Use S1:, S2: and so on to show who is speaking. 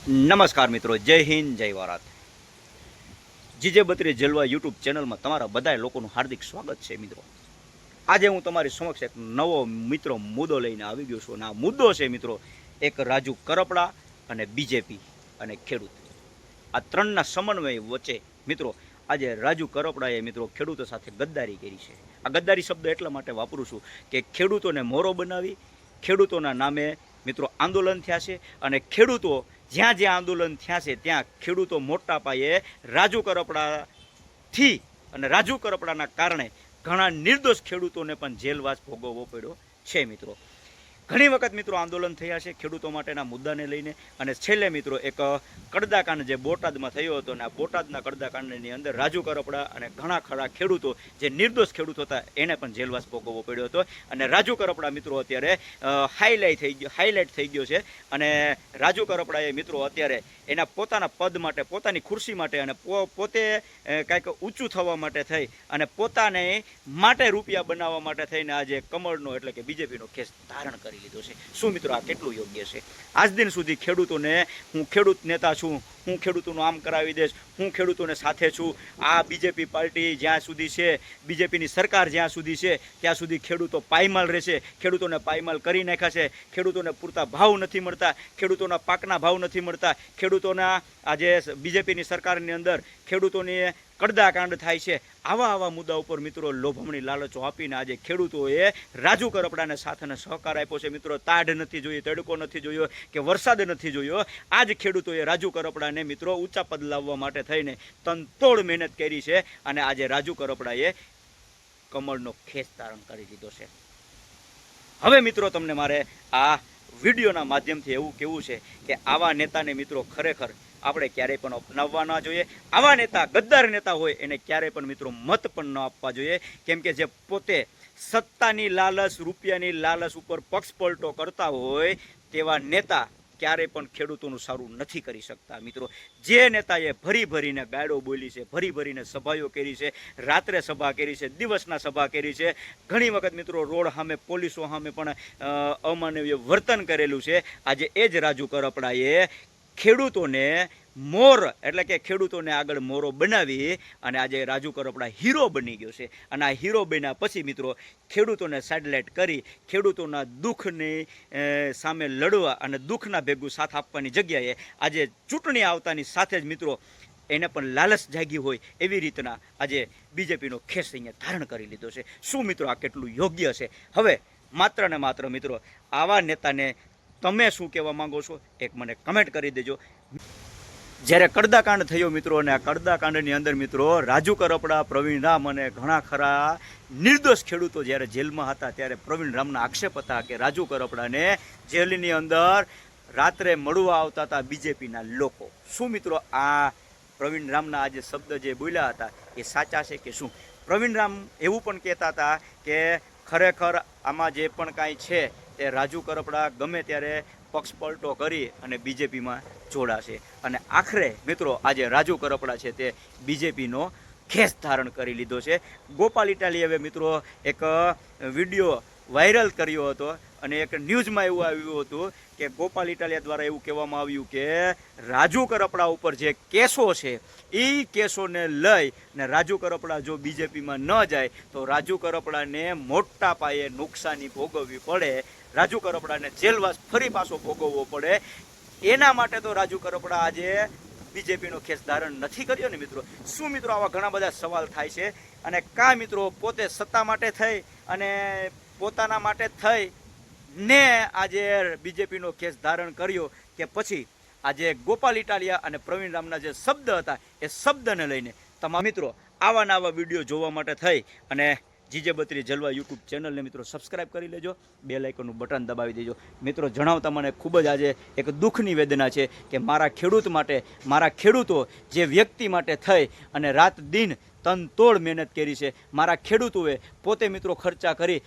S1: નમસ્કાર મિત્રો, જય હિન્દ, જય ભારત. જીજે બત્રી જલવા યુટ્યુબ ચેનલમાં તમારા બધા લોકોનું હાર્દિક સ્વાગત છે. મિત્રો, આજે હું તમારી સમક્ષ એક નવો મિત્રો મુદ્દો લઈને આવી ગયો છું. અને આ મુદ્દો છે મિત્રો, એક રાજુ કરપડા અને બીજેપી અને ખેડૂત, આ ત્રણના સમન્વય વચ્ચે મિત્રો આજે રાજુ કરપડાએ મિત્રો ખેડૂતો સાથે ગદ્દારી કરી છે. આ ગદ્દારી શબ્દ એટલા માટે વાપરું છું કે ખેડૂતોને મોરો બનાવી ખેડૂતોના નામે મિત્રો આંદોલન થયા છે. અને ખેડૂતો જ્યાં જ્યાં આંદોલન થયા છે ત્યાં ખેડૂતો મોટા પાયે રાજુ કરપડાથી અને રાજુ કરપડાના કારણે ઘણા નિર્દોષ ખેડૂતોને પણ જેલવાસ ભોગવવો પડ્યો છે. મિત્રો, ઘણી વખત મિત્રો આંદોલન થયા છે ખેડૂતો માટેના મુદ્દાને લઈને. અને છેલ્લે મિત્રો એક કડદાકાંડ જે બોટાદમાં થયો હતો, અને આ બોટાદના કડદાકાંડની અંદર રાજુ કરપડા અને ઘણા ખરા ખેડૂતો જે નિર્દોષ ખેડૂત હતા એને પણ જેલવાસ ભોગવવો પડ્યો હતો. અને રાજુ કરપડા મિત્રો અત્યારે હાઈલાઇટ થઈ ગયો છે. અને રાજુ કરપડાએ મિત્રો અત્યારે એના પોતાના પદ માટે, પોતાની ખુરશી માટે અને પોતે કાંઈક ઊંચું થવા માટે થઈ અને પોતાને માટે રૂપિયા બનાવવા માટે થઈને આજે કમળનો એટલે કે બીજેપીનો કેસ ધારણ કરી લીધો છે. શું મિત્રો આ કેટલું યોગ્ય છે? આજ દિન સુધી ખેડૂતોને હું ખેડૂત નેતા છું, હું ખેડૂતોનું આમ કરાવી દઈશ, હું ખેડૂતોને સાથે છું, આ બીજેપી પાર્ટી જ્યાં સુધી છે, બીજેપીની સરકાર જ્યાં સુધી છે ત્યાં સુધી ખેડૂતો પાયમાલ રહેશે, ખેડૂતોને પાયમાલ કરી નાખ્યા છે, ખેડૂતોને પૂરતા ભાવ નથી મળતા, ખેડૂતોના પાકના ભાવ નથી મળતા, ખેડૂતોના આજે બીજેપીની સરકારની અંદર ખેડૂતોની કડદાકાંડ થાય છે. આવા મુદ્દા ઉપર મિત્રો લોભમણી લાલચો આપીને આજે ખેડૂતોએ રાજુ કરપડાને સાથ અને સહકાર આપ્યો છે. મિત્રો, તાઢ નથી જોઈ, તડકો નથી જોયો કે વરસાદ નથી જોયો. આજ ખેડૂતોએ રાજુ કરપડાને મિત્રો ઊંચા પદ લાવવા માટે થઈને તનતોડ મહેનત કરી છે. અને આજે રાજુ કરપડાએ કમળનો ખેસ ધારણ કરી લીધો છે. હવે મિત્રો તમને મારે આ વિડીયોના માધ્યમથી એવું કહેવું છે કે આવા નેતાને મિત્રો ખરેખર આપણે ક્યારેય પણ અપનાવવા ના જોઈએ. આવા નેતા, ગદ્દાર નેતા હોય એને ક્યારેય પણ મિત્રો મત પણ ન આપવા જોઈએ. કેમ કે જે પોતે સત્તાની લાલચ, રૂપિયાની લાલચ ઉપર પક્ષ પલટો કરતા હોય તેવા નેતા ક્યારેય પણ ખેડૂતોનું સારું નથી કરી શકતા. મિત્રો, જે નેતાએ ભરી ભરીને ગાળો બોલી છે, ભરી ભરીને સભાઓ કરી છે, રાત્રે સભા કરી છે, દિવસના સભા કરી છે, ઘણી વખત મિત્રો રોડ સામે, પોલીસો સામે પણ અમાનવીય વર્તન કરેલું છે. આજે એ જ રાજુ કરપડાએ ખેડૂતોને મોર એટલે કે ખેડૂતોને આગળ મોરો બનાવી અને આજે રાજુ કરપડા હીરો બની ગયો છે. અને આ હીરો બન્યા પછી મિત્રો ખેડૂતોને સાઇડલાઇટ કરી ખેડૂતોના દુઃખની સામે લડવા અને દુઃખના ભેગું સાથ આપવાની જગ્યાએ આજે ચૂંટણી આવતાની સાથે જ મિત્રો એને પણ લાલચ જાગી હોય એવી રીતના આજે બીજેપીનો ખેસ અહીંયા ધારણ કરી લીધો છે. શું મિત્રો આ કેટલું યોગ્ય છે? હવે માત્ર ને માત્ર મિત્રો આવા નેતાને તમે શું કહેવા માંગો છો એક મને કમેન્ટ કરી દેજો. જ્યારે કડદાકાંડ થયો મિત્રો, અને આ કડદાકાંડની અંદર મિત્રો રાજુ કરપડા, પ્રવીણ રામ અને ઘણા ખરા નિર્દોષ ખેડૂતો જ્યારે જેલમાં હતા ત્યારે પ્રવીણ રામના આક્ષેપ હતા કે રાજુ કરપડાને જેલની અંદર રાત્રે મળવા આવતા હતા બીજેપીના લોકો. શું મિત્રો આ પ્રવીણ રામના આજે શબ્દ જે બોલ્યા હતા એ સાચા છે કે શું? પ્રવીણ રામ એવું પણ કહેતા હતા કે ખરેખર આમાં જે પણ કાંઈ છે તે રાજુ કરપડા ગમે ત્યારે પક્ષ પલટો કરી અને બીજેપીમાં જોડાશે. અને આખરે મિત્રો આજે રાજુ કરપડા છે તે બીજેપીનો ખેસ ધારણ કરી લીધો છે. ગોપાલ ઇટાલિયાએ મિત્રો એક વિડીયો વાયરલ કર્યો હતો અને એક ન્યૂઝમાં એવું આવ્યું હતું કે ગોપાલ ઇટાલિયા દ્વારા એવું કહેવામાં આવ્યું કે રાજુ કરપડા ઉપર જે કેસો છે એ કેસોને લઈ ને રાજુ કરપડા જો બીજેપીમાં ન જાય તો રાજુ કરપડાને મોટા પાયે નુકસાની ભોગવવી પડે, રાજુ કરપડાને જેલવાસ ફરી પાછો ભોગવવો પડે. એના માટે તો રાજુ કરપડા આજે બીજેપીનો ખેસ ધારણ નથી કર્યો ને મિત્રો. શું મિત્રો આવા ઘણા બધા સવાલ થાય છે? અને કા મિત્રો પોતે સત્તા માટે થઈ અને પોતાના માટે થઈ ને આજે બીજેપીનો ખેસ ધારણ કર્યો કે પછી આજે ગોપાલ ઇટાલિયા અને પ્રવીણ રામના જે શબ્દ હતા એ શબ્દને લઈને તમામ મિત્રો આવા નવા વિડીયો જોવા માટે થઈ અને જીજે બત્રી જલવા યુટ્યુબ ચેનલને મિત્રો સબસ્ક્રાઈબ કરી લેજો, બેલ આઇકનનું બટન દબાવી દેજો. મિત્રો, જણાવતા મને ખૂબ જ આજે એક દુઃખની વેદના છે કે મારા ખેડૂત માટે, મારા ખેડૂતો જે વ્યક્તિ માટે થઈ અને રાત દિન તનતોડ મહેનત કરી છે, મારા ખેડૂતોએ પોતે મિત્રો ખર્ચા કરી